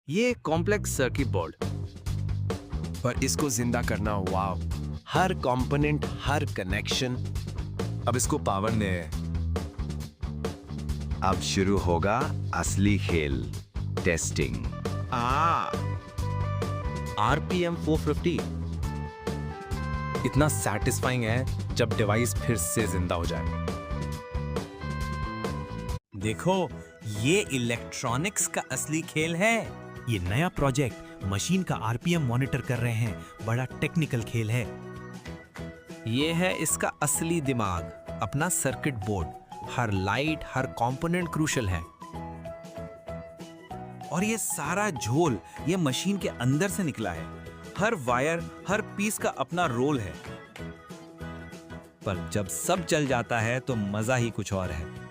ये complex circuit board. पर इसको जिंदा करना, वाव। हर कंपोनेंट, हर कनेक्शन। अब इसको पावर ने। अब शुरू होगा असली खेल, टेस्टिंग। RPM 450 इतना सैटिस्फाइंग है जब डिवाइस फिर से जिंदा हो जाए। देखो, ये इलेक्ट्रॉनिक्स का असली खेल है। ये नया प्रोजेक्ट मशीन का RPM मॉनिटर कर रहे हैं। बड़ा टेक्निकल खेल है। ये है इसका असली दिमाग, अपना सर्किट बोर्ड। हर लाइट, हर कंपोनेंट क्रूशल है। और ये सारा झोल ये मशीन के अंदर से निकला है। हर वायर, हर पीस का अपना रोल है। पर जब सब चल जाता है तो मजा ही कुछ और है।